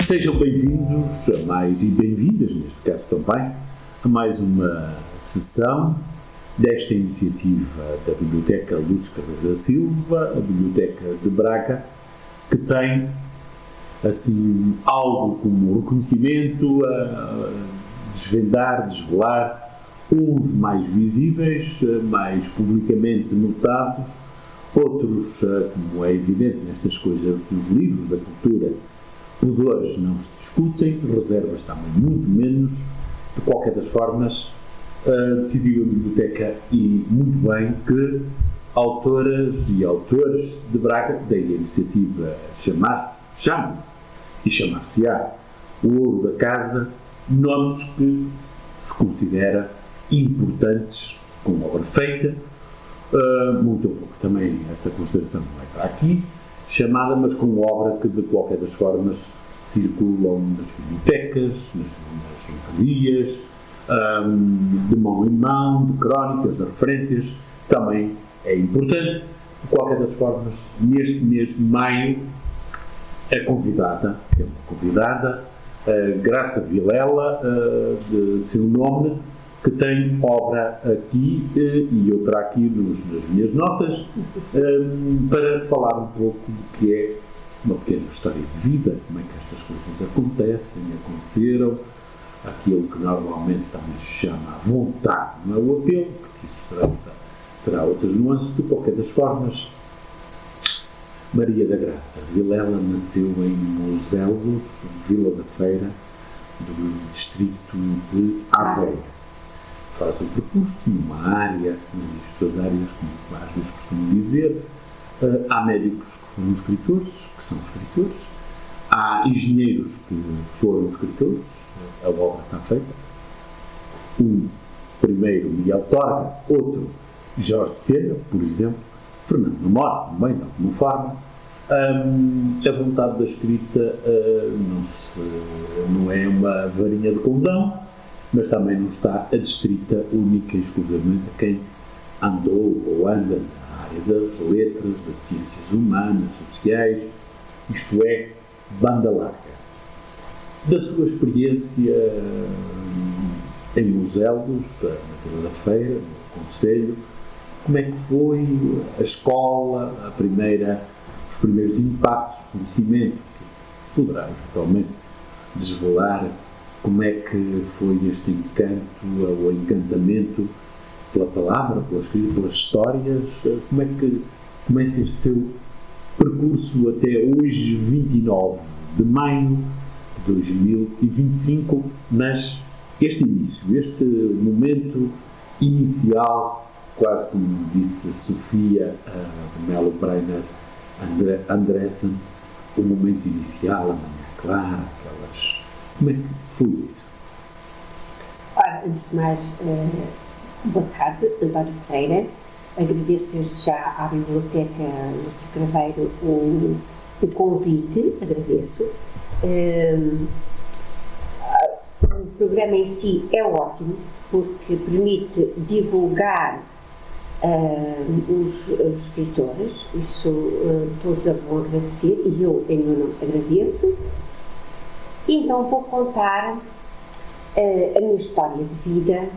Sejam bem-vindos a mais, e bem-vindas neste caso também, a mais uma sessão desta iniciativa da Biblioteca Lúcio Cardoso da Silva, a Biblioteca de Braga, que tem, assim, algo como reconhecimento a desvelar uns mais visíveis, mais publicamente notados, outros, como é evidente nestas coisas dos livros, da cultura, pudores não se discutem, reservas também muito menos. De qualquer das formas, decidiu a Biblioteca, e muito bem, que autoras e autores de Braga, daí a iniciativa chama-se e chamar-se-á o Ouro da Casa, nomes que se considera importantes com obra feita, muito pouco também essa consideração não é para aqui, chamada, mas com obra que de qualquer das formas circulam nas bibliotecas, nas livrarias, de mão em mão, de crónicas, de referências, também é importante. De qualquer das formas, neste mês de maio, é uma convidada, Graça Vilela, de seu nome, que tem obra aqui e outra aqui nas minhas notas, para falar um pouco do que é uma pequena história de vida, como é que estas coisas aconteceram, aquilo que normalmente também se chama a vontade, não é o apelo, porque isso terá outras nuances. De qualquer das formas, Maria da Graça Vilela nasceu em Moselos, Vila da Feira, do distrito de Aveiro. Faz o percurso numa área, mas isto as áreas, como às vezes costumo dizer, há médicos que foram escritores, que são escritores, há engenheiros que foram escritores, a obra está feita. Um primeiro Miguel Torga, outro Jorge Sena, por exemplo, Fernando Namor, também de alguma forma. A vontade da escrita não é uma varinha de condão, mas também não está adstrita única e exclusivamente a quem andou ou anda na área das letras, das ciências humanas, sociais, isto é, banda larga. Da sua experiência em Moselos, na Vila da Feira, no Conselho, como é que foi a escola, os primeiros impactos de conhecimento, que poderá eventualmente desvelar como é que foi este encanto ou encantamento pela palavra, pela escrita, pelas histórias, como é que começa este seu percurso até hoje, 29 de maio de 2025, mas este início, este momento inicial, quase como disse Sofia de Melo Breiner Andressen, o momento inicial, a manhã clara, como é que foi isso? Ora, antes de mais, boa tarde, António Ferreira. Agradeço desde já à Biblioteca Lúcio Craveiro o convite, agradeço. O programa em si é ótimo, porque permite divulgar os escritores, isso todos a vão agradecer, e eu, em meu nome, agradeço. E então vou contar a minha história de vida,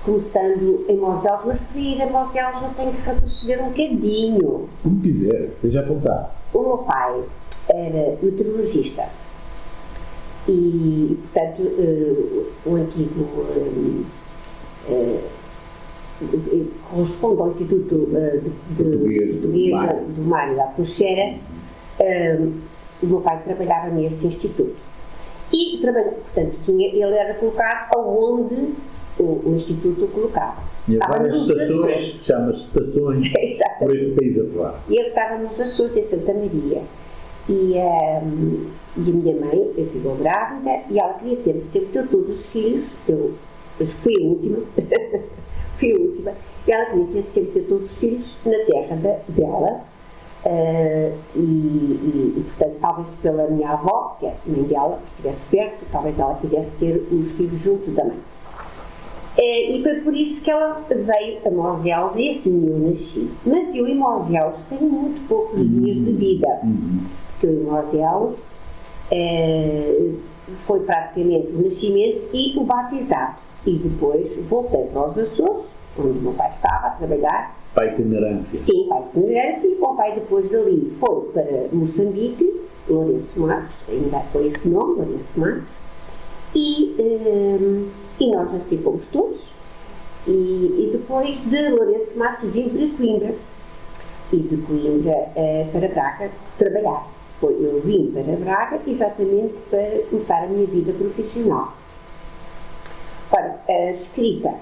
começando em Moselos, mas para ir a Moselos eu tenho que retroceder um bocadinho. Como quiser, esteja a contar. O meu pai era meteorologista e, portanto, o antigo corresponde ao Instituto do Mar e da Atmosfera. O meu pai trabalhava nesse instituto. E, portanto, ele era colocado aonde o Instituto o colocava. E agora as estações, chama-se estações, por esse país atual. E ele estava nos Açores, em Santa Maria. E a minha mãe ficou grávida e ela queria ter sempre todos os filhos. Eu fui a última. E ela queria ter sempre todos os filhos na terra dela. E, portanto, talvez pela minha avó, que é a mãe dela, que estivesse perto, talvez ela quisesse ter os filhos junto da mãe. E foi por isso que ela veio a Moselos, e assim eu nasci. Mas eu em Moselos tenho muito poucos dias de vida. Porque eu em Moselos Foi praticamente o nascimento e o batizado. E depois voltei para os Açores, onde o meu pai estava a trabalhar. Pai itinerância. Sim, pai itinerância. E o meu pai depois dali foi para Moçambique, Lourenço Marques, ainda foi esse nome, Lourenço Marques. E nós assim fomos todos. E depois de Lourenço Marques vim para Coimbra. E de Coimbra para Braga trabalhar. Eu vim para Braga exatamente para começar a minha vida profissional. Ora, a escrita.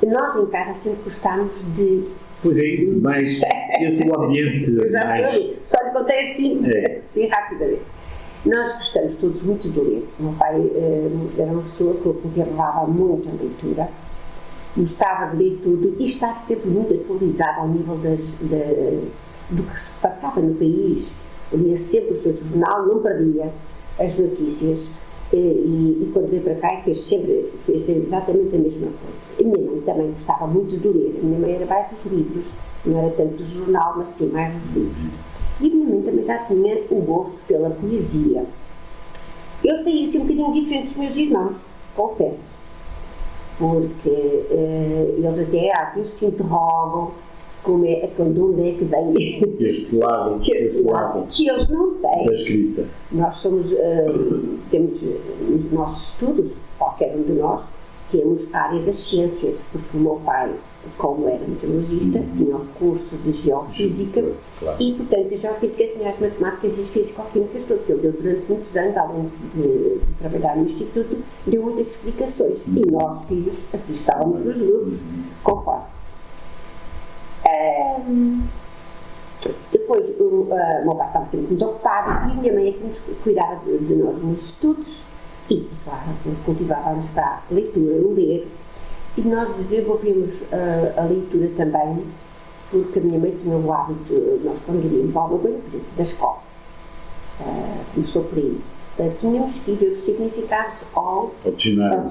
Nós em casa sempre gostámos de... Pois é isso, mas esse é o ambiente mais... Só lhe contei assim, assim rapidamente. Nós gostamos todos muito de ler. O meu pai era uma pessoa que levava muito a leitura. Gostava de ler tudo e estar sempre muito atualizado ao nível do que se passava no país. Lia sempre o seu jornal, não perdia as notícias e quando veio para cá fez exatamente a mesma coisa. A minha mãe também gostava muito de ler. A minha mãe era mais dos livros, não era tanto do jornal, mas sim mais dos livros. E a minha mãe também já tinha o gosto pela poesia. Eu saí assim um bocadinho diferente dos meus irmãos, confesso. Porque eles até às vezes se interrogam de onde é que vem este lado que eles não têm. Da escrita. Nós temos nos nossos estudos, qualquer um de nós, temos a área das ciências, porque o meu pai, como era meteorologista, tinha o curso de geofísica, claro. E, portanto, a geofísica tinha as matemáticas e as físico-químicas todas. Ele deu durante muitos anos, além de trabalhar no Instituto, deu muitas explicações. E nós, filhos, assim estávamos nos grupos, conforme. Depois, o meu pai estava sempre muito ocupado e a minha mãe é que nos cuidava de nós nos estudos e, claro, cultivávamos para a leitura, o ler. E nós desenvolvemos a leitura também, porque a minha mãe tinha o hábito, nós quando íamos alguma coisa, por exemplo, da escola, começou por aí, tínhamos que ir ver os significados ao dicionário.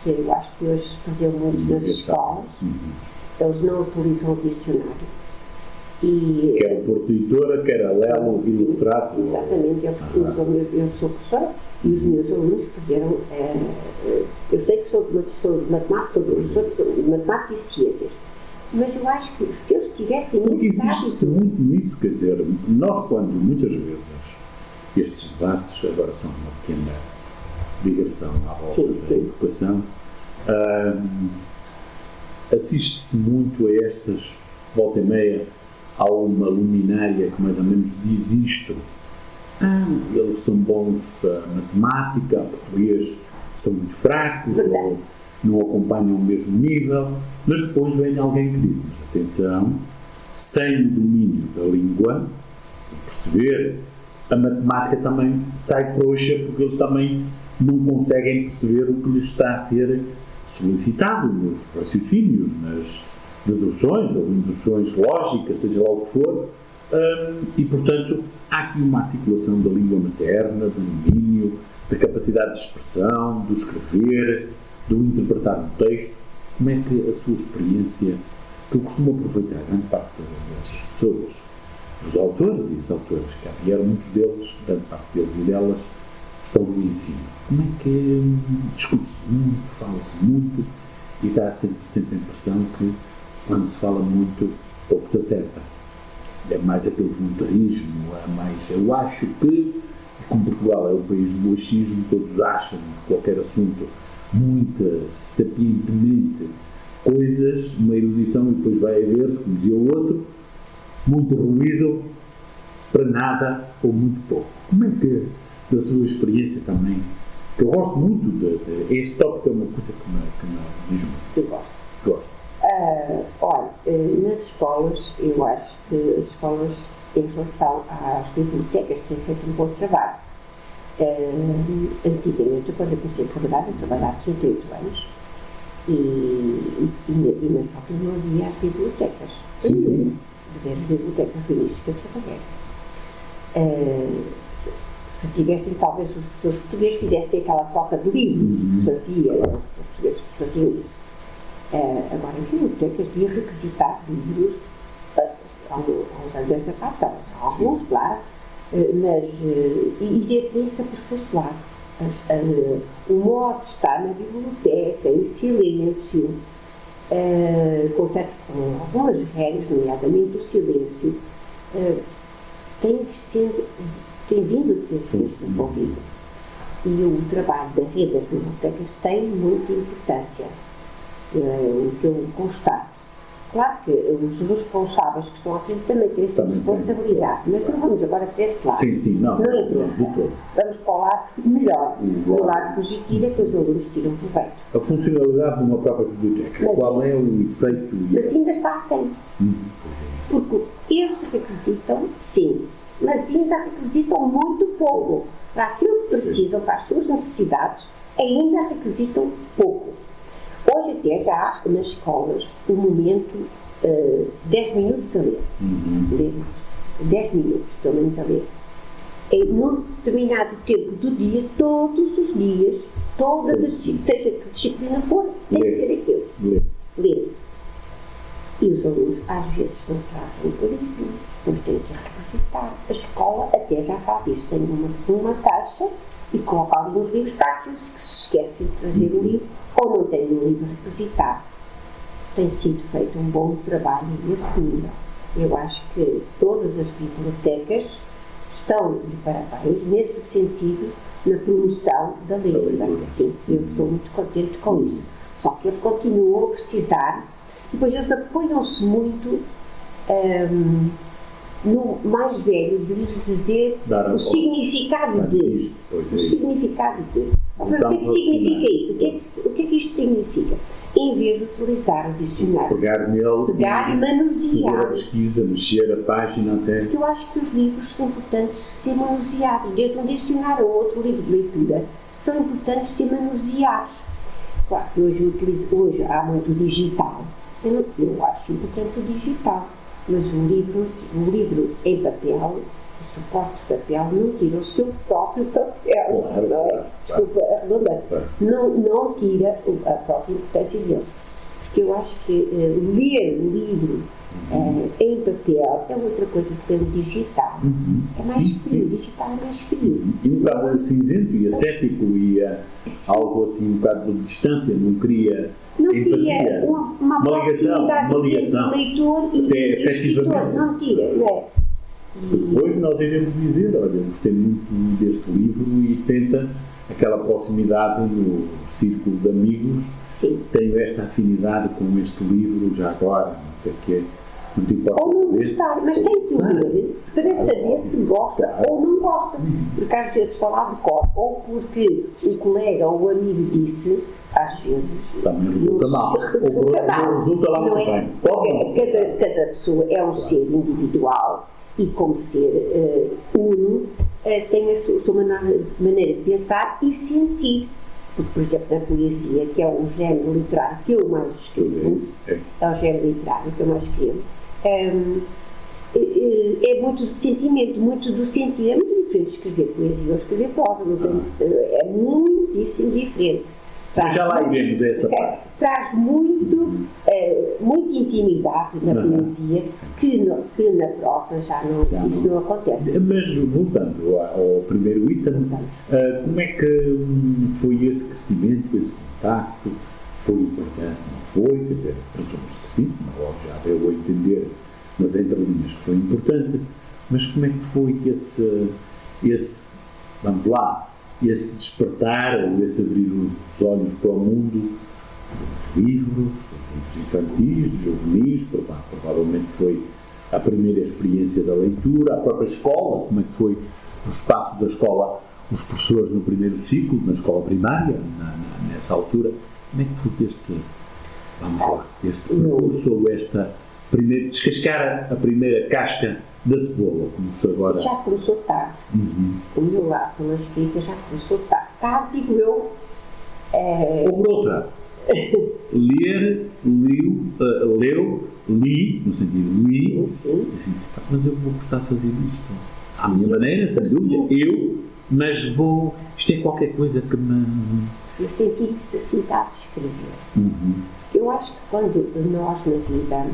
Que eu acho que hoje se perdeu muito nas escolas, eles não utilizam o dicionário. Quer o Porto Editora, quer a Lelo Ilustrado. Exatamente, eu sou professora e os meus alunos perderam. Eu sei que sou de matemática, sou professor de matemática e ciências, mas eu acho que se eles tivessem. Porque insiste-se muito nisso, quer dizer, nós quando muitas vezes estes debates agora são uma pequena digressão à volta da educação, assiste-se muito a estas, volta e meia, há uma luminária que mais ou menos diz isto. Eles são bons a matemática, a português são muito fracos, ou não acompanham o mesmo nível, mas depois vem alguém que diz, mas atenção, sem o domínio da língua, perceber, a matemática também sai frouxa, porque eles também não conseguem perceber o que lhes está a ser solicitado nos raciocínios, nas deduções ou induções lógicas, seja lá o que for, e, portanto, há aqui uma articulação da língua materna, do domínio, da capacidade de expressão, do escrever, do interpretar um texto. Como é que a sua experiência, que eu costumo aproveitar grande parte das pessoas, dos autores e as autoras, que vieram muitos deles, grande parte deles e delas, estão no ensino. Como é que discute-se muito, fala-se muito, e dá sempre a impressão que quando se fala muito, pouco se acerta. É mais aquele voluntarismo, é mais... Eu acho que, como Portugal é um país do achismo, todos acham de qualquer assunto muito sapientemente coisas, uma erudição, e depois vai haver-se, como dizia o outro, muito ruído para nada ou muito pouco. Como é que, da sua experiência também, que eu gosto muito este tópico, é uma coisa que me diz muito. Eu gosto. Olha, nas escolas, eu acho que as escolas, em relação às bibliotecas, têm feito um bom trabalho. Antigamente, quando eu comecei a trabalhar há 38 anos, e nessa altura não havia as bibliotecas. Sim. As bibliotecas no início que eu trabalhei. Se tivessem, talvez, os professores portugueses fizessem aquela troca de livros que se fazia, os portugueses que faziam isso. Agora, as bibliotecas deviam requisitar livros há uns anos desta parte, alguns, claro, E é por isso aperfeiçoado. O modo de estar na biblioteca, em silêncio, com algumas regras, nomeadamente o silêncio, tem vindo a ser sempre desenvolvido. E o trabalho da rede das bibliotecas tem muita importância, o que eu constato. Claro que os responsáveis que estão aqui também têm essa responsabilidade, mas não vamos agora para esse lado. Sim, não interessa. Vamos para o lado melhor, o lado positivo é que os alunos tiram proveito. A funcionalidade de uma própria biblioteca, qual é o efeito? Mas ainda está aquém. Porque eles requisitam, sim, mas ainda requisitam muito pouco. Para aquilo que precisam, para as suas necessidades, ainda requisitam pouco. Hoje até já há nas escolas o momento 10 minutos a ler. 10 minutos, pelo menos a ler. Num determinado tempo do dia, todos os dias, seja que disciplina for, tem que ser aquilo. Ler. E os alunos às vezes não trazem o livro, depois têm que requisitar. A escola até já faz isso, tem uma caixa e coloca ali uns livros para aqueles que se esquecem de trazer o livro ou não têm o livro requisitado. Tem sido feito um bom trabalho nesse nível. Eu acho que todas as bibliotecas estão de parabéns nesse sentido, na promoção da leitura. Sim, eu estou muito contente com isso. Só que eles continuam a precisar, depois eles apoiam-se muito no mais velho de lhes dizer o significado de. O significado de. O que é que significa isto? O que é que isto significa? Em vez de utilizar o dicionário, pegar nele, e manusear, fazer a pesquisa, mexer a página até. Porque eu acho que os livros são importantes ser manuseados, desde um dicionário ou outro livro de leitura, são importantes ser manuseados. Claro que hoje há muito digital. Eu acho importante o digital, mas o livro em papel, o suporte de papel, não tira o seu próprio papel. Desculpa a redundância. Não tira a própria importância dele. Porque eu acho que ler o livro em papel é outra coisa que o digital. É mais frio, o digital é mais frio. E um bocado cinzento e ascético e algo assim, um bocado de distância, não cria empatia, uma ligação do leitor e até efetivamente. Não tira, não é? Hoje nós iremos dizer, olha, gostei muito deste livro e tenta aquela proximidade no círculo de amigos. Sim. Tenho esta afinidade com este livro já agora, não sei o que é. Não te importa ou não gostar, mas tem que ler para saber se gosta ou não gosta. Porque às vezes falar de cor, ou porque o colega ou o amigo disse, às vezes também resulta mal. Ou resulta lá muito bem. Cada pessoa é um ser individual e, como ser uno, tem a sua maneira de pensar e sentir. Porque, por exemplo, na poesia, que é o género literário que eu mais escrevo, é o género literário que eu mais escrevo, é muito de sentimento, muito do sentir. É muito diferente de escrever poesia ou escrever prosa, é muitíssimo diferente. Já lá iremos a essa parte. Traz muita intimidade na poesia que na prosa isso não acontece. Mas voltando ao primeiro item, como é que foi esse crescimento, esse contacto? Foi importante? Não foi? Quer dizer, presumimos que sim, mas logo já deu a entender nas entrelinhas que foi importante, mas como é que foi esse vamos lá, esse despertar, ou esse abrir os olhos para o mundo dos livros infantis, dos juvenis, provavelmente foi a primeira experiência da leitura, a própria escola, como é que foi o espaço da escola, os professores no primeiro ciclo, na escola primária, nessa altura, como é que foi este percurso, ou descascar a primeira casca da cebola, como se agora... Já começou tarde. O meu lado, pela escrita, já começou tarde. Tarde, digo eu... Ou por outra, leu, li, no sentido li, assim, mas eu vou gostar de fazer isto. À minha maneira, sem dúvida, mas isto é qualquer coisa que me... Eu senti-se assim, tarde de escrever. Eu acho que quando nós, na vida,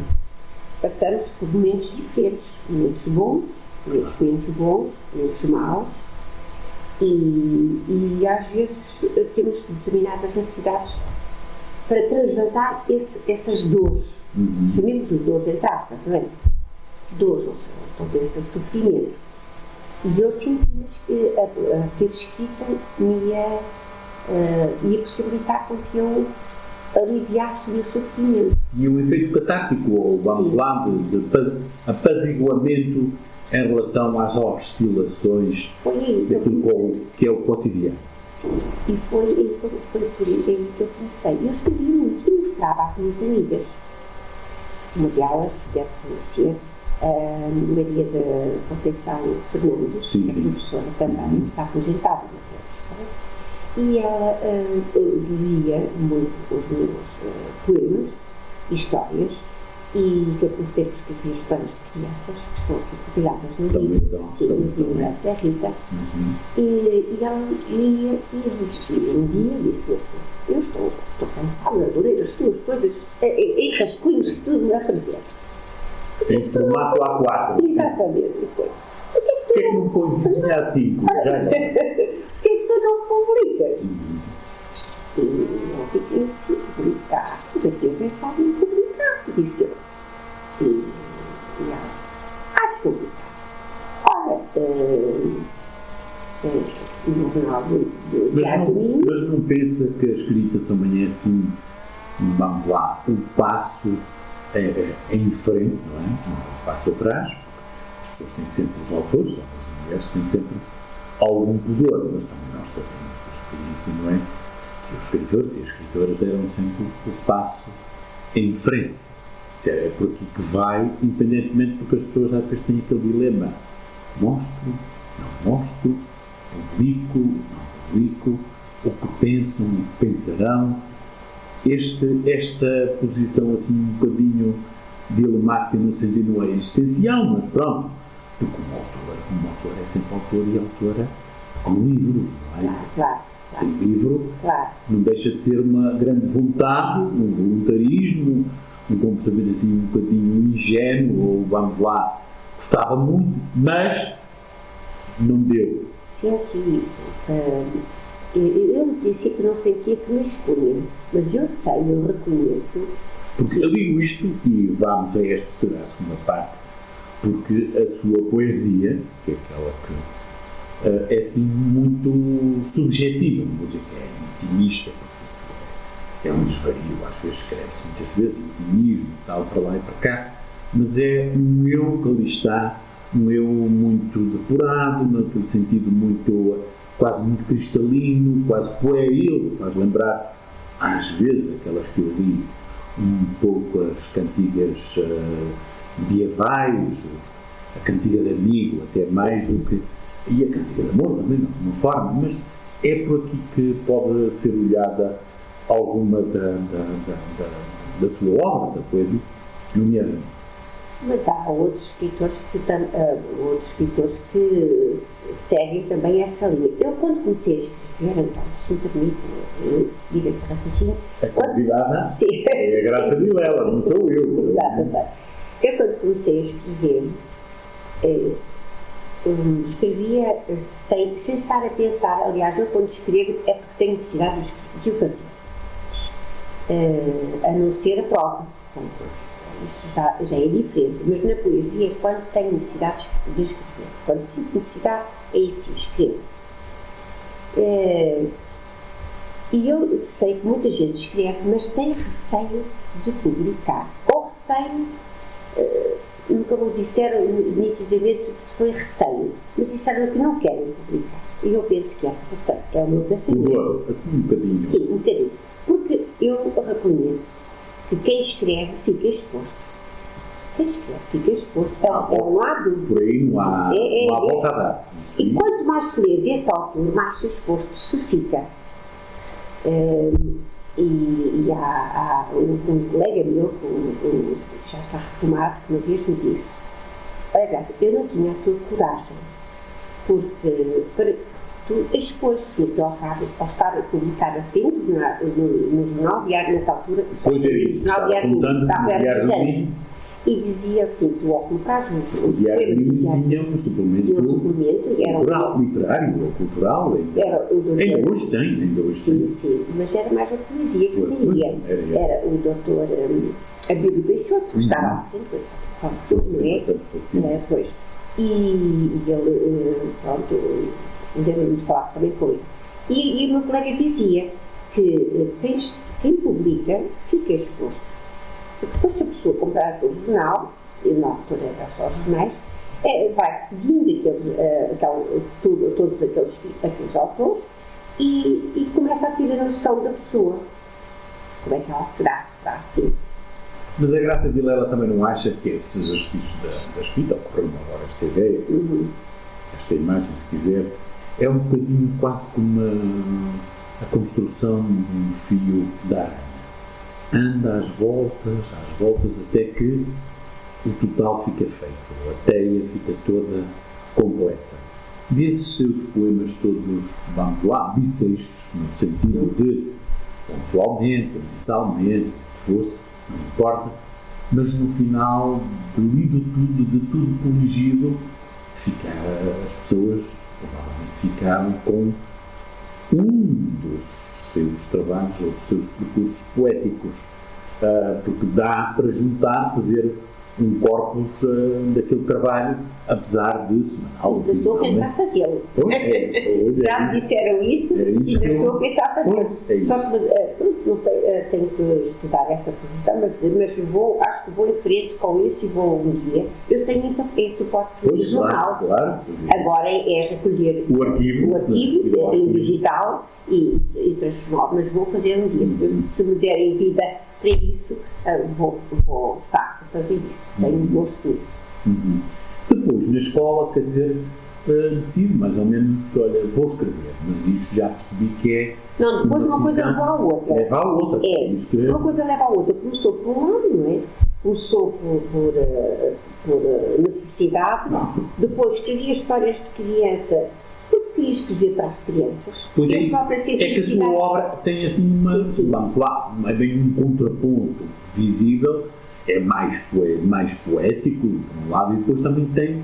passamos por momentos diferentes, momentos bons momentos menos bons, menos maus, e às vezes temos determinadas necessidades para transvasar essas dores, chamemos de dores entre aspas, não é? Dores, ou seja, talvez esse sofrimento. E eu senti que a ter escrita me ia possibilitar com que eu aliviasse o meu sofrimento. E um efeito catártico, ou vamos lá, de apaziguamento em relação às oscilações daquilo que é o cotidiano. Sim, e foi por aí que eu comecei. Eu escrevi muito e mostrava às minhas amigas. Uma delas deve conhecer, Maria da Conceição Fernandes, que é professora também, está aposentada, mas é professora, e ela lia muito os meus poemas, histórias, e que eu comecei por escrever histórias de crianças que estão aqui compiladas no livro, no livro da Rita, e ela lia e um dia disse assim: eu estou cansada de ler as tuas coisas em rascunhos, tudo a fazer. Em formato A4. Exatamente, e foi. Por que não pões isso em A5? Por que tu não publicas? E eu fiquei assim, publicar, porque eu pensava em publicar, disse eu. E ela, há de publicar. Olha, no jornal mas não pensa que a escrita também é assim, vamos lá, um passo em frente, não é? Um passo atrás. As pessoas têm sempre, os autores, as mulheres têm sempre algum pudor, mas também nós sabemos por experiência, não é? Que os escritores e as escritoras deram sempre o passo em frente. É por aqui que vai, independentemente, porque as pessoas às vezes têm aquele dilema: mostro, não mostro, publico, não publico, o que pensam, o que pensarão. Esta posição assim um bocadinho dilemática no sentido não é existencial, mas pronto, porque como autor é sempre autor e autora com livros, não é? Claro. Sem livro, não deixa de ser uma grande vontade, um voluntarismo, um comportamento assim um bocadinho ingênuo, ou vamos lá, gostava muito, mas não deu. Senti isso. Eu no princípio não sentia que me expunha, mas eu reconheço. Porque eu digo isto, e vamos a esta será a segunda parte, porque a sua poesia, que é aquela que é assim muito subjetiva, não vou dizer que é intimista, porque é um desvario, às vezes escreve-se muitas vezes, intimismo, tal, para lá e para cá, mas é um eu que ali está, um eu muito depurado, naquele sentido muito, quase muito cristalino, quase pueril, faz lembrar, às vezes, aquelas que eu li, um pouco as cantigas medievais, a cantiga de amigo, até mais do que. E a cantiga de amor também, de alguma forma, mas é por aqui que pode ser olhada alguma da sua obra, da poesia, nomeadamente. Mas há outros escritores que seguem também essa linha. Eu, quando comecei a escrever, então, se me permite seguir este raciocínio. A convidada sim. É a Graça Vilela, não sou eu. Exatamente. Eu, quando comecei a escrever, escrevia sem estar a pensar. Aliás, eu, quando escrevo, é porque tenho necessidade de o fazer. A não ser a prova. Isso já é diferente, mas na poesia é quando tenho necessidade de escrever. Quando sinto necessidade, é isso, escrevo. E eu sei que muita gente escreve, mas tem receio de publicar. Ou receio, nunca me disseram nitidamente se foi receio, mas disseram que não querem publicar. E eu penso que é receio, é o meu pensamento. Assim um bocadinho. Sim, um bocadinho. Porque eu reconheço que quem escreve fica exposto. Quem escreve fica exposto. Não há dúvida. Por aí não há volta a dar. E quanto mais se lê desse autor, mais exposto se fica. E há um colega meu, que já está retomado, que uma vez me disse: olha, Graça, eu não tinha a tua coragem, porque tu expôs-te no teu rádio ao estar a publicar assim no Jornal Diário, nessa altura. Pois é isso, estava contando no Diário do Minho. e dizia assim, tu ao colocares O Diário tinha um suplemento era literário ou cultural. Era o doutor, ainda hoje tem. Sim, mas era mais a poesia que saía. Era o doutor Abílio Peixoto, que estava à frente, quase tudo, não é? Pois. E ele, pronto, deu-me de falar também com ele. E o meu colega dizia que quem publica fica exposto. Porque depois, se a pessoa comprar o jornal, e na altura era só jornais, vai seguindo todos aqueles autores e começa a ter a noção da pessoa. Como é que ela será? Será assim? Mas a Graça Vilela também não acha que esse exercício da escrita, ocorreu-me agora esta ideia, esta imagem, se quiser, é um bocadinho quase como a construção de um fio da aranha. Anda às voltas, até que o total fica feito, a teia fica toda completa. Desses seus poemas todos, vamos lá, bissextos, no sentido de pontualmente, mensalmente, esforço, não importa, mas no final, de tudo corrigido, as pessoas provavelmente ficaram com um dos seus trabalhos ou dos seus percursos poéticos, porque dá para juntar, fazer um corpus daquele trabalho, apesar de semanal. Ainda estou a pensar fazê-lo. Já me disseram isso e ainda estou a pensar fazê-lo. Só que, não sei, tenho que estudar essa posição, mas acho que vou em frente com isso e vou um dia. Eu tenho esse suporte do jornal. Claro. Agora é recolher o arquivo em digital e transformá-lo, mas vou fazer um dia. Se me derem vida para isso, vou de facto fazer isso. Tenho gosto nisso. Depois, na escola, quer dizer, decido mais ou menos, olha, vou escrever, mas isto já percebi que é. Não, depois uma coisa leva à outra. Leva à outra. Uma coisa leva à outra. Começou por um lado, não é? Começou por necessidade. Depois escrevia histórias de criança. Porque queria escrever para as crianças. Pois é que a sua obra tem assim vamos lá, não é bem um contraponto visível, é mais poético, por um lado, e depois também tem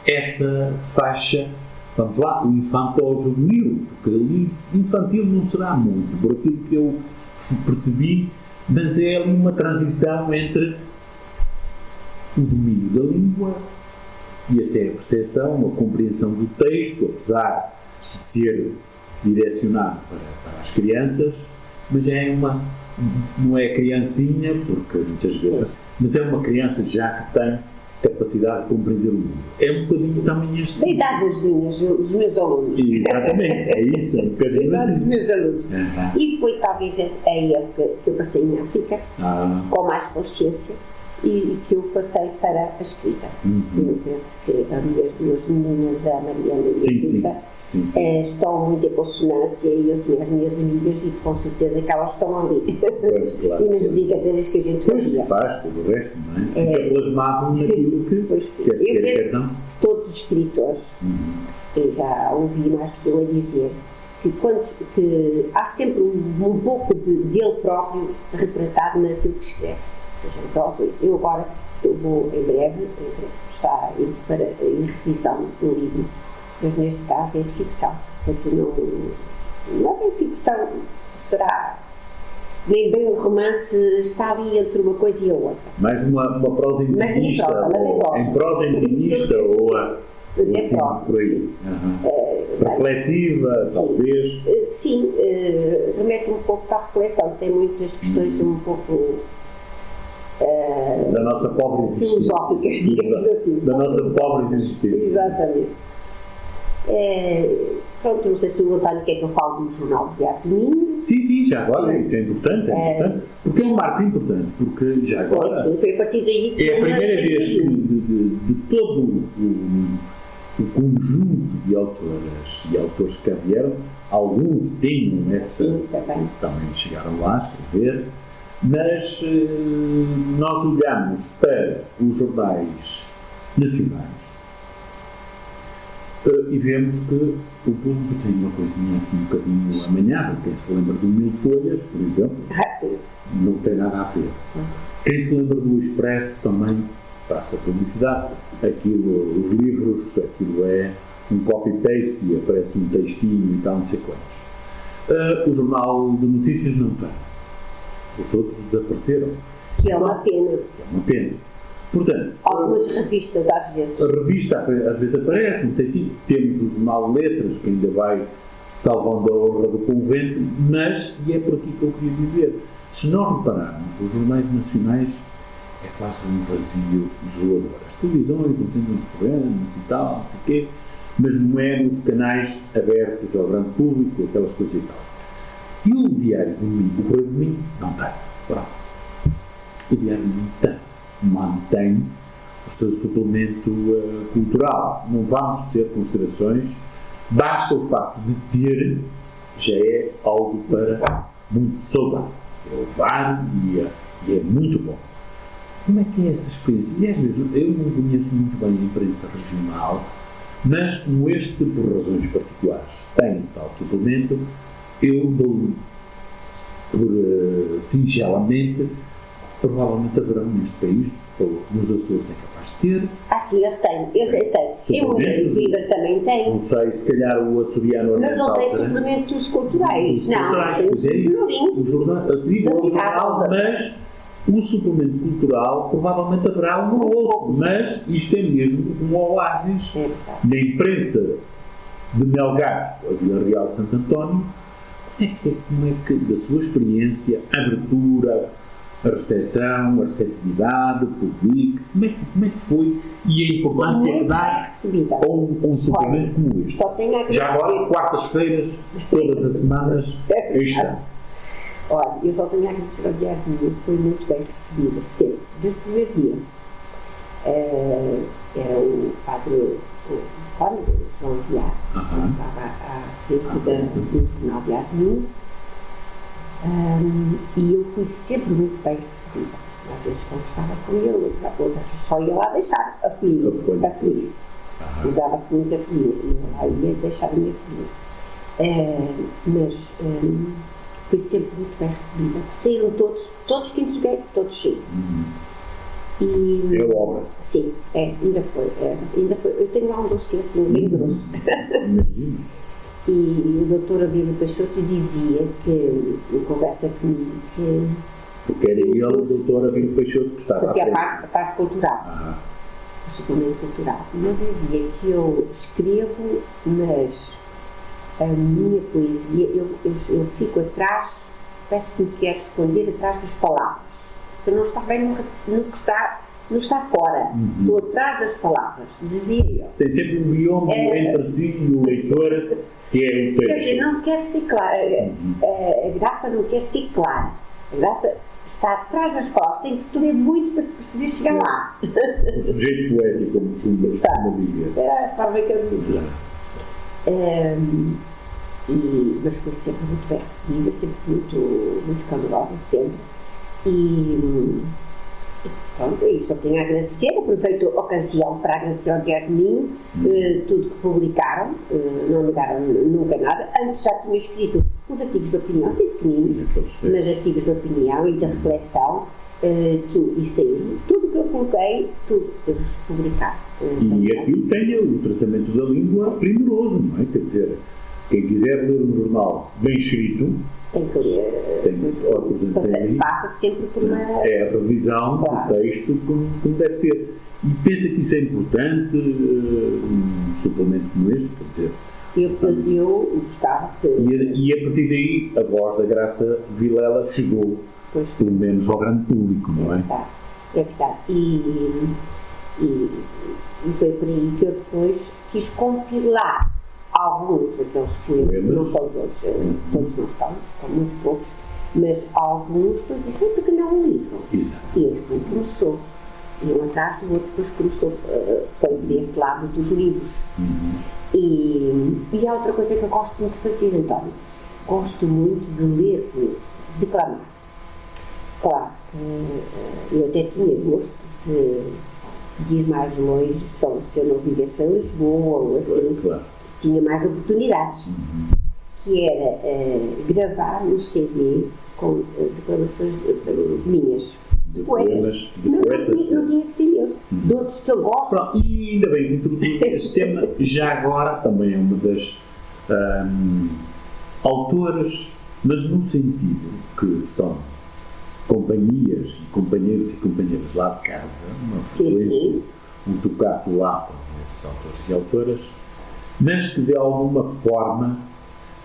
essa faixa, vamos lá, o infantil-juvenil, porque ali infantil não será muito, por aquilo que eu percebi, mas é ali uma transição entre o domínio da língua e até a percepção, a compreensão do texto, apesar de ser direcionado para as crianças, mas não é criancinha, porque muitas vezes, mas é uma criança já que tem capacidade de compreender o mundo. É um bocadinho também este. Da idade dos meus alunos. Exatamente, é isso, é um bocadinho assim. Dos meus alunos. E foi talvez a época que eu passei em África, com mais consciência, e que eu passei para a escrita. Eu penso que as minhas duas meninas, a Mariana e a Rita, estão muito em consonância, e eu tinha as minhas amigas e com certeza que elas estão ali. Pois, claro, e nas brincadeiras que a gente fazia. Faz tudo o resto, não é? Fica plasmado naquilo que eu penso todos os escritores, eu já ouvi mais que eu a dizer, que há sempre um pouco dele próprio retratado naquilo que escreve. Seja, então, eu agora vou em breve estar em revisão do livro, mas neste caso é de ficção. Portanto, não é ficção, será nem bem um romance, está ali entre uma coisa e a outra. Mais uma prosa intimista, em prosa intimista ou assim, por aí. Reflexiva, talvez. Sim, remete um pouco para a reflexão, tem muitas questões um pouco da nossa pobre existência. Filosóficas, digamos assim. Da nossa pobre existência. Exatamente. Pronto, não sei se o António quer que eu fale do Jornal do Teatro Minho. Sim, já agora, isso é importante, porque é um marco importante, porque já agora foi a partir daí que é a primeira vez que de todo o conjunto de autoras e autores que cá vieram, alguns tinham essa, também chegaram lá a escrever, mas nós olhamos para os jornais nacionais e vemos que o público tem uma coisinha assim um bocadinho amanhada. Quem se lembra do Mil Folhas, por exemplo, não tem nada a ver. Quem se lembra do Expresso também faça publicidade, aquilo, os livros, aquilo é um copy-paste e aparece um textinho e tal, não sei quantos. O jornal de notícias não tem. Os outros desapareceram. Que é uma pena. É uma pena. Portanto, algumas revistas às vezes. A revista às vezes aparece, um textinho. Temos o jornal de letras, que ainda vai salvando a honra do convento, mas, e é por aqui que eu queria dizer, se nós repararmos, os jornais nacionais é quase um vazio desolador. As televisões não têm uns programas e tal, não sei o quê, mas não é nos canais abertos ao grande público, aquelas coisas e tal. E o Diário do Domingo, o Correio do Domingo, não tem. Pronto. O Diário do Domingo mantém o seu suplemento cultural. Não vamos ter considerações, basta o facto de ter, já é algo para muito saudável. É levar e é muito bom. Como é que é essa experiência? E às vezes eu não conheço muito bem a imprensa regional, mas como este, por razões particulares, tem tal suplemento, eu dou por singelamente, provavelmente haverão neste país, ou nos Açores é capaz de ter. Sim, eles têm. O River também tem. Não sei, se calhar o açoriano mas não tem suplementos culturais. Não, tem o jornal, mas o suplemento cultural provavelmente haverá um ou outro, mas isto é mesmo um oásis na imprensa de Melgar, a Vila Real de Santo António. Como é que, da sua experiência, a abertura, a recepção, a receptividade, o público, como é que foi e a importância que dá a um suplemento como este? Já agora, quartas-feiras, todas as semanas, está. Olha, eu só tenho a agradecer ao Diário do Domingo, foi muito bem recebida, sempre, desde o primeiro dia. Era o padre João Aguiar, que estava à frente do jornal Diário do Domingo, e eu fui sempre muito bem recebida. Às vezes conversava com ele, outras só ia lá deixar a filha. Mudava-se muito a filha, e eu lá ia deixar a minha filha. Mas fui sempre muito bem recebida. Saíram todos que entreguei, todos saíram. E, é obra. Sim, ainda foi. Eu tenho lá um dossiê assim bem grosso. E o doutor Abílio Peixoto dizia que, em conversa comigo, que... Porque era ele, o doutor Abílio Peixoto, que estava a parte cultural, o suplemento cultural. E ele dizia que eu escrevo, mas a minha poesia, eu fico atrás, parece que me quero esconder atrás das palavras. Que não está bem no que está fora. Estou atrás das palavras, dizia ele. Tem sempre um bioma entre si e o leitor, que é o texto. Quer dizer, não quer ser clara. A graça não quer ser clara. A graça está atrás das palavras. Tem que se ler muito para se perceber chegar lá. O sujeito poético, como costuma dizer. Era a forma que eu dizia. Mas foi sempre muito bem recebida, sempre muito calorosa, sempre. E pronto, eu só tenho a agradecer. Aproveito a ocasião para agradecer ao Diário do Domingo tudo que publicaram, não negaram nunca nada. Antes já tinha escrito os artigos de opinião, assim pequeninos, mas artigos de opinião e de reflexão, e saíram. Tudo que eu coloquei, tudo eles publicaram. E aquilo tem o tratamento da língua primoroso, não é? Quer dizer, quem quiser ler um jornal bem escrito, tem que ler, passa sempre por uma... É a revisão do texto como deve ser. E pensa que isso é importante, um suplemento como este, quer dizer... Eu gostava que... E a partir daí, a voz da Graça Vilela chegou, pelo menos ao grande público, não é? É verdade. E foi por aí que eu depois quis compilar alguns daqueles poemas, não são todos não estão muito poucos, mas alguns, eu disse, porque não um livro? Exato. E assim começou. E um atrás do outro, depois começou, foi desse lado dos livros. E há outra coisa que eu gosto muito de fazer, António. Gosto muito de ler poesia, de declamar. Claro que eu até tinha gosto de ir mais longe, só se eu não vivesse em Lisboa ou assim. Claro. Tinha mais oportunidades, que era gravar no CD com declarações minhas. de poemas, de poetas. Não tinha que ser mesmo. De outros que eu gosto. Pronto, e ainda bem que introduzi este tema, já agora também é uma das autoras, mas num sentido que são companhias, companheiros e companheiras lá de casa, uma frequência, um tocato lá para esses autores e autoras, mas que de alguma forma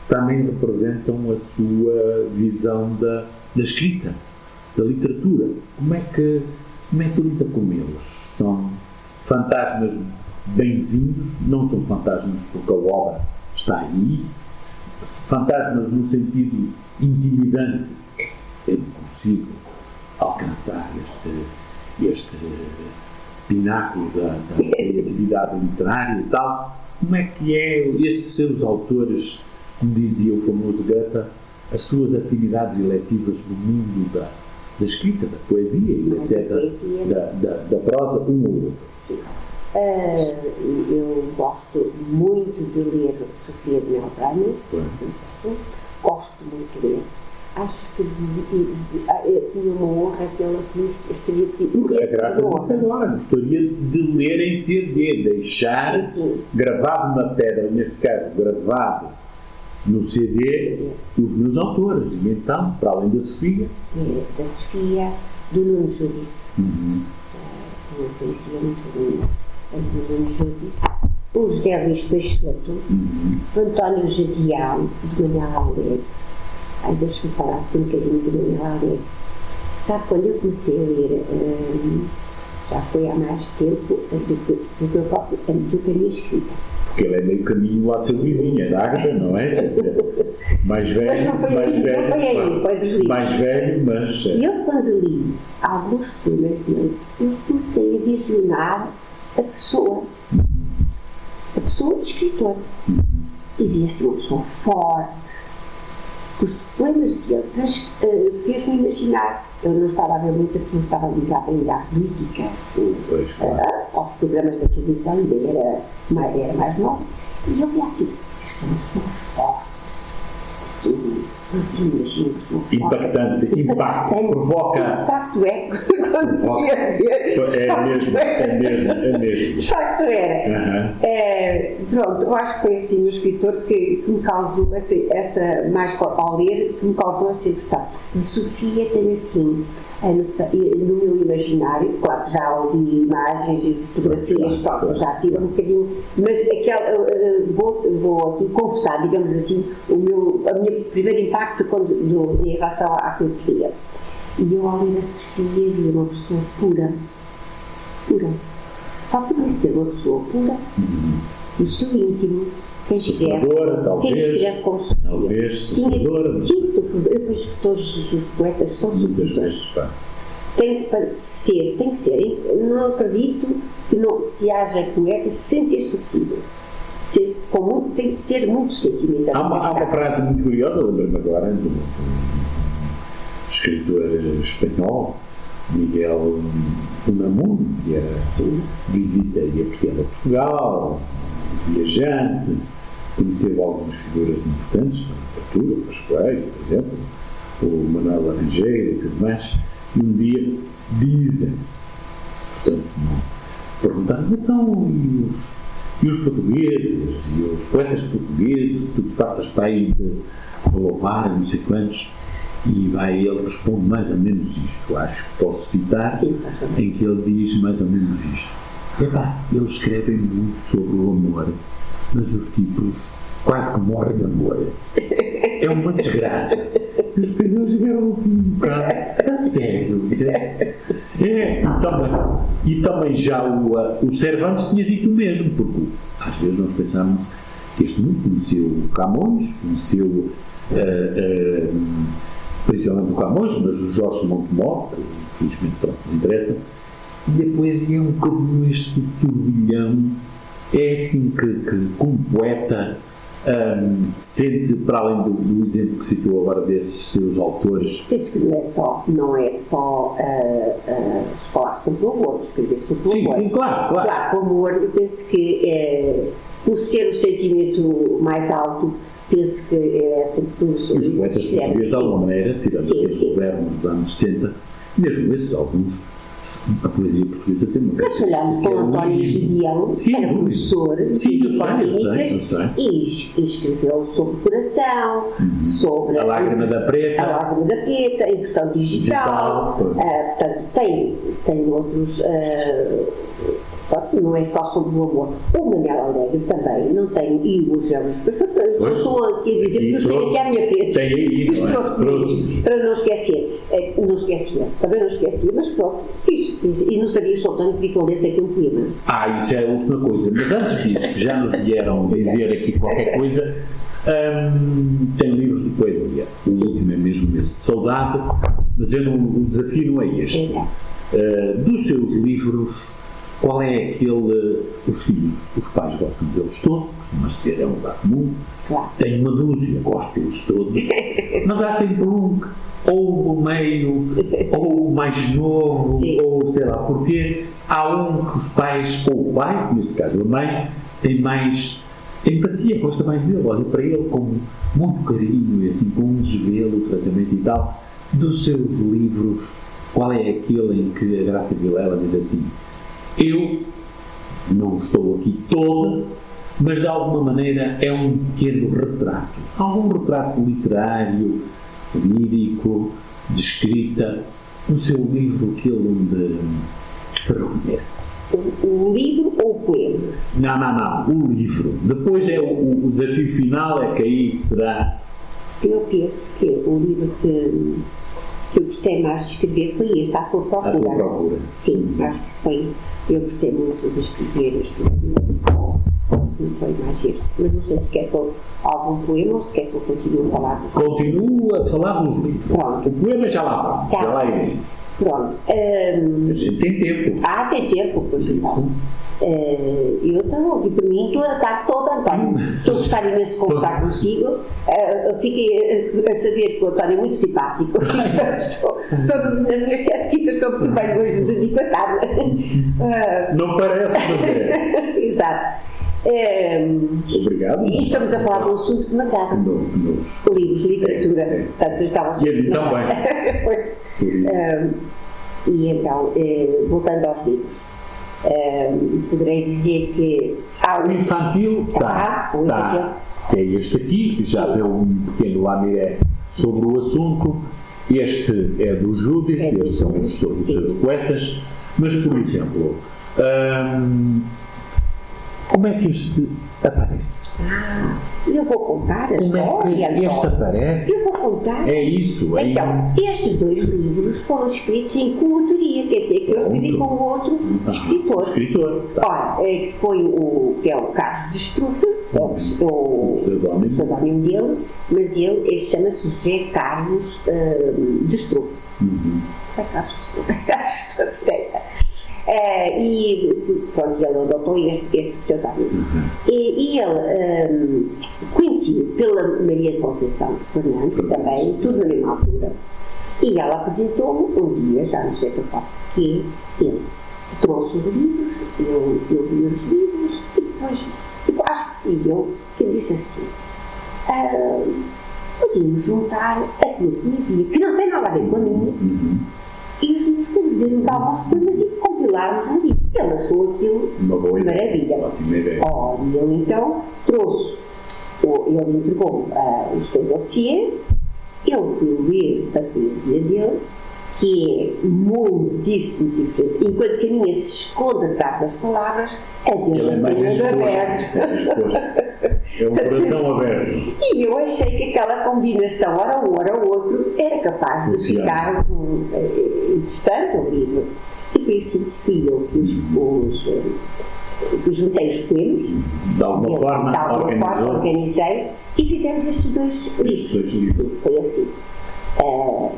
também representam a sua visão da escrita, da literatura. Como é que lida com eles? São fantasmas bem-vindos, não são fantasmas porque a obra está aí, fantasmas no sentido intimidante. Eu não consigo alcançar este pináculo da criatividade literária e tal. Como é que esses seus autores, como dizia o famoso Goethe, as suas afinidades eletivas no mundo da escrita, da poesia e até da prosa, um ou outro? Eu gosto muito de ler Sofia de Melbrenner, gosto muito de ler. Acho que tinha uma honra que ela seria graças a isso agora, gostaria de ler em CD, deixar gravado na pedra, neste caso gravado no CD, os meus autores. E então, para além da Sofia, da Sofia, do Nuno Judice, uma poesia muito linda, do Nuno Judice, o José Luís Peixoto, o António Jadião, de Manuel Alegre. Deixa-me falar um bocadinho de Manuel Alegre. Sabe, quando eu comecei a ler, já foi há mais tempo do que a minha escrita. Porque ele é meio caminho à seu vizinho, é da Ágata, não é? Quer dizer, mais velho, mais velho, mas... Eu, quando li alguns poemas dele, eu comecei a visionar a pessoa do escritor. E vi assim uma pessoa forte. Os poemas dele fez-me imaginar. Eu não estava a ver muito, porque não estava ligada ainda à política, assim, aos programas da televisão, ainda era mais nova. E eu vi assim, esta é uma pessoa forte, assim, eu assim imagino uma pessoa impactante, impacto, provoca. De facto quando fui a ver. É mesmo. De facto era. Pronto, eu acho que foi assim um escritor que me causou essa mais ao ler, que me causou essa impressão. De Sofia tem assim, no meu imaginário, claro que já ouvi imagens e fotografias, já tive um bocadinho, mas vou aqui confessar, digamos assim, a minha primeiro impacto em relação àquilo que lia. E eu, ao ler a Sofia, vi uma pessoa pura. Só que por ser uma pessoa pura, no seu íntimo, quem escreve com Sofia. Talvez sofredora. Sim, sofredora. Eu penso que todos os poetas são sofredores. Tem que ser. Eu não acredito que haja poetas sem ter sofrido. Tem que ter muito sentimento. Há uma frase muito curiosa, lembro-me agora, de um escritor espanhol, Miguel Unamuno, que era assim, visita e apreciava Portugal, viajante, conheceu algumas figuras importantes na literatura, o Pascoal, por exemplo, o Manuel Laranjeira e tudo mais, e um dia dizem, portanto, perguntaram, então, e os portugueses, e os poetas portugueses, tudo fartas para aí de louvar, não sei quantos, e ele responde mais ou menos isto, acho que posso citar, em que ele diz mais ou menos isto. Eles escrevem muito sobre o amor, mas os tipos quase que morrem de amor. É uma desgraça. E os espanhóis chegaram assim um bocado a sério. E também já o Cervantes tinha dito o mesmo, porque às vezes nós pensamos que este mundo conheceu Camões, conheceu principalmente o Camões, mas o Jorge de Montemor, infelizmente pronto, não interessa. E a poesia é um bocadinho este turbilhão, é assim que como poeta sente, para além do exemplo que citou agora desses seus autores. Penso que não é só falar sobre o amor, escrever sobre o amor. Sim, claro. Claro, o amor, eu penso que por ser o sentimento mais alto, penso que é sempre tudo sobre os poetas portugueses, de alguma maneira, tirando aqueles governos dos anos 60, Mesmo esses alguns, a poesia portuguesa tem uma Nós falamos com o António Gideão, que era professor de clínicas e escreveu sobre o coração, sobre a lágrima da preta, a impressão digital. Portanto, tem outros. Não é só sobre o amor. O Manuel Alegre também não tem, e o José estou aqui a dizer que os tenho aqui à minha frente. Para não esquecer. Não esquecia, também não esquecia, mas pronto, fiz. E não sabia só tanto que lesse aqui um poema. Isso é a última coisa. Mas antes disso, que já nos vieram dizer aqui qualquer coisa, tem livros de poesia. O último é mesmo esse, Saudade, mas o desafio não é este. Dos seus livros, qual é aquele, os filhos, os pais gostam deles todos, costuma ser, é um lugar comum, claro. Tem uma dúzia, gosto deles todos, mas há sempre um, ou o meio, ou o mais novo, sim. Ou sei lá, porque há um que os pais, ou o pai, neste caso a mãe, tem mais empatia, gosta mais dele, olha para ele com muito carinho e assim, com um desvelo, o tratamento e tal. Dos seus livros, qual é aquele em que a Graça Vilela diz assim: eu não estou aqui toda, mas de alguma maneira é um pequeno retrato. Algum retrato literário, lírico, de escrita, no seu livro, aquele onde se reconhece. O livro ou o poema? Não, o livro. Depois é o desafio final, é que aí será. Eu penso que o livro que eu gostei mais de escrever foi esse, A Tua Procura. A Tua Procura. Sim, acho que foi. Eu gostei muito de escrever este livro. Não foi mais este. Mas não sei se quer pôr algum poema ou se quer que eu continue a falar dos livros. Continuo a falar dos livros. Pronto. O poema já lá vamos, já lá iremos. Pronto. A gente tem tempo. Tem tempo, pois então. Eu estou aqui por mim, está toda a António. Estou a gostar imenso de conversar consigo. Fiquei a saber que o António é muito simpático. Todas as minhas 7 quitas estão muito bem hoje de tarde. Não parece, mas é. Exato. Obrigado. E estamos a falar de um assunto que me agrada. Livros, literatura. Portanto, estava e a mim também. Pois. E então, voltando aos livros. Poderei dizer que há o infantil que é este aqui, que já deu um pequeno lamiré sobre o assunto. Este é do Júdice, estes são os seus poetas, mas por exemplo, como é que este aparece? Eu vou contar a história. Como é que este aparece? Eu vou contar. É isso. Então, estes 2 livros foram escritos em coautoria, quer dizer, que eu escrevi com o outro escritor. Ora, foi que é o Carlos de Struff, o pseudónimo dele, mas ele chama-se José Carlos de Struff. É Carlos de Struff. E pronto, ele adotou este pseudónimo. E ele, conhecido pela Maria Conceição Fernandes, também, tudo na mesma altura, e ela apresentou-me um dia, já não sei por qual que ele trouxe os livros, eu vi os livros, e depois, acho que fui eu que disse assim: podíamos juntar a tua poesia, que não tem nada a ver com a minha, e os meus poemas, alguns poemas, e compilarmos um livro. Ele achou aquilo uma maravilha. E ele então trouxe, ele entregou o seu dossiê, eu fui ler a poesia dele, que é muitíssimo diferente. Enquanto que a minha se esconde atrás das palavras, a dele é mais aberto. É um coração aberto. E eu achei que aquela combinação, ora um, ora o outro, era capaz de ficar interessante o livro. E foi assim que fui eu que juntei os poemas. De alguma forma, organizei e fizemos estes 2 livros. Foi assim.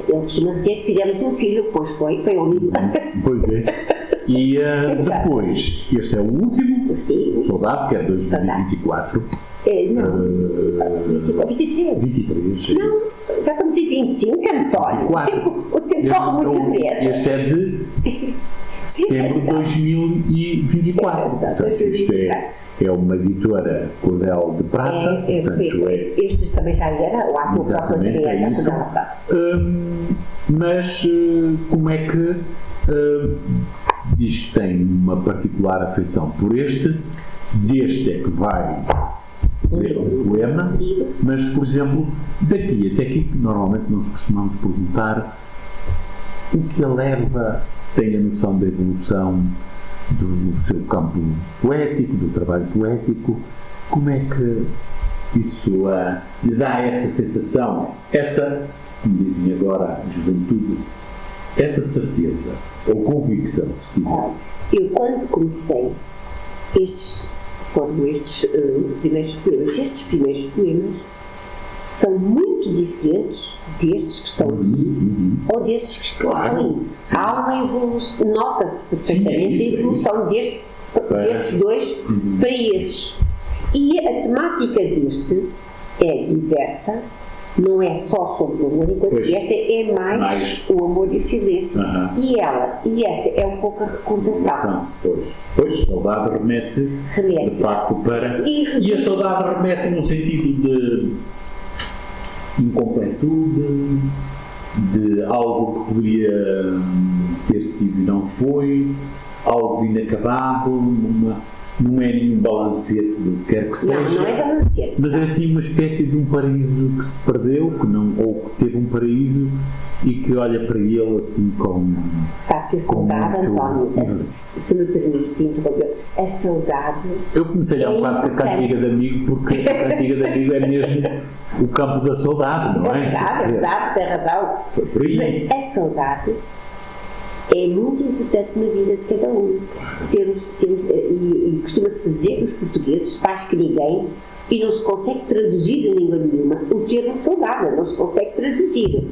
Ele costuma dizer que fizemos um filho, pois foi um livro. Pois é. E depois, este é o último, sim. Saudade, que é 2024. Não, 23. Não, já estamos em 25, António. O tempo corre muito depressa. Este é de setembro de 2024. Portanto, isto é uma editora Cordel de Prata. Este também já era, o ator exatamente, é isso. Mas como é que diz que tem uma particular afeição por este? Deste é que vai ler um poema, mas, por exemplo, daqui até aqui, normalmente nós costumamos perguntar o que a leva, tem a noção da evolução do seu campo poético, do trabalho poético, como é que isso lhe dá essa sensação, essa, como dizem agora a juventude, essa certeza ou convicção, se quiser? Eu, quando comecei, estes primeiros poemas. Estes primeiros poemas são muito diferentes destes que estão aqui ou destes que estão ali. Há uma evolução, nota-se perfeitamente a evolução destes dois para esses. E a temática deste é diversa, não é só sobre o amor, enquanto esta é mais o amor e o silêncio. E essa é um pouco a recordação. Pois, saudade remete de facto para... E a saudade remete num sentido de incompletude, de algo que poderia ter sido e não foi, algo inacabado, não é nenhum balancete do que quer que seja. Não é balancete. Mas é assim uma espécie de um paraíso que se perdeu, ou que teve um paraíso e que olha para ele assim com... Sabe que a saudade, António, se me permite interromper, a saudade... Eu comecei há um bocado com a cantiga de amigo, porque a cantiga de amigo é mesmo o campo da saudade, não é? É verdade, tem razão. Mas a saudade é muito importante na vida de cada um. E costuma-se dizer que os portugueses, mais que ninguém, e não se consegue traduzir em língua nenhuma, o termo saudade, não se consegue traduzir.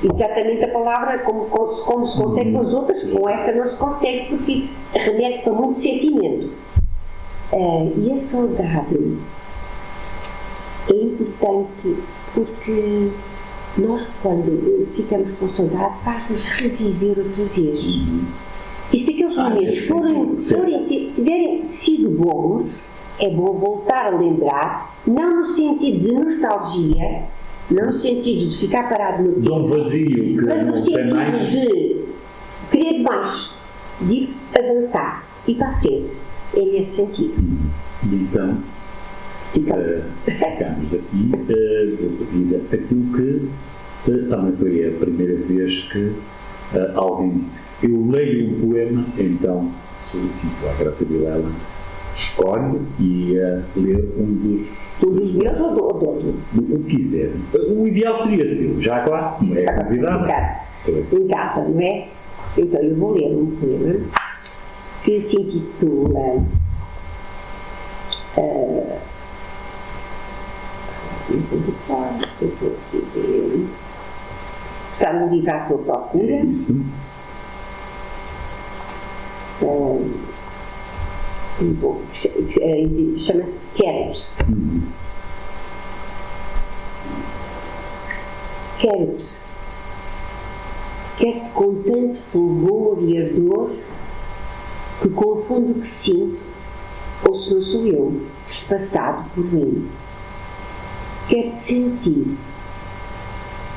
Exatamente a palavra como se consegue com as outras, com esta não se consegue, porque remete para muito sentimento. E a saudade é importante porque nós, quando ficamos com saudade, faz-nos reviver outra vez. E se aqueles momentos tiverem sido bons, é bom voltar a lembrar, não no sentido de nostalgia, não no sentido de ficar parado no tempo, de um vazio que mas no não tem mais, sentido de querer mais, de avançar e para a frente. É nesse sentido. E então, ficamos aqui a vida aquilo que também foi a primeira vez que alguém disse: eu leio um poema, então solicito à Graça Vilela, escolhe e ler um dos meus ou do outro? O que quiser. O ideal seria seu, já claro, não é convidado. Em casa, não é? Então eu vou ler um poema que se intitula está no livro à tua procura. Isso. Chama-se Quero-te. Quero-te. Quero-te com tanto fulgor e ardor que confundo o que sinto, ou se não sou eu, espaçado por mim. Quero-te sentir,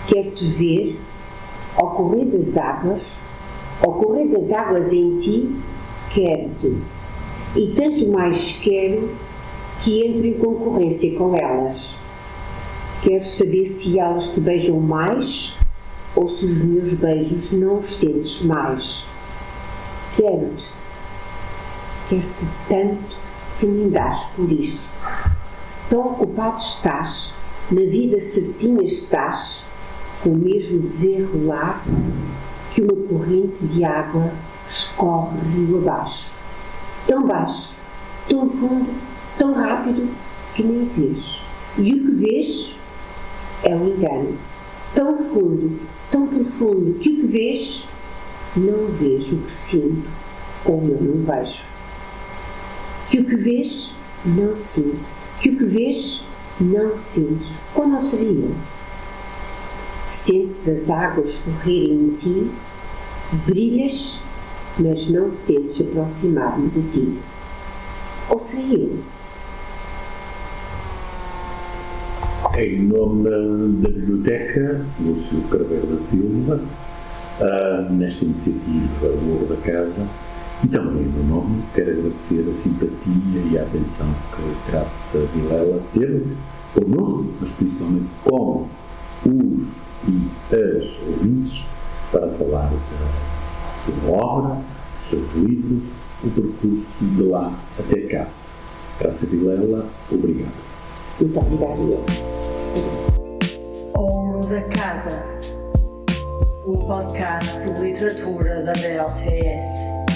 quero-te ver ao correr das águas em ti, quero-te. E tanto mais quero que entro em concorrência com elas. Quero saber se elas te beijam mais ou se os meus beijos não os sentes mais. Quero-te. Quero-te tanto que me dás por isso. Tão ocupado estás, na vida certinha estás, com o mesmo desenrolar que uma corrente de água escorre rio abaixo. Tão baixo, tão fundo, tão rápido que nem vês. E o que vês é um engano. Tão fundo, tão profundo que o que vês, não vês o que sinto ou eu não vejo. Que o que vês, não sinto. Que o que vês, não sentes. Ou não seria? Sentes as águas correrem em ti, brilhas mas não sentes aproximar-me de ti. Ou sair. Em nome da Biblioteca Lúcio Carveiro da Silva, nesta iniciativa O Ouro da Casa, e também em meu nome quero agradecer a simpatia e a atenção que Graça Vilela teve connosco, mas principalmente com os e as ouvintes, para falar da sua obra, dos seus livros, o percurso de lá até cá. Graça Vilela, obrigado. Muito obrigada, eu. Ouro da Casa, o podcast de literatura da BLCS.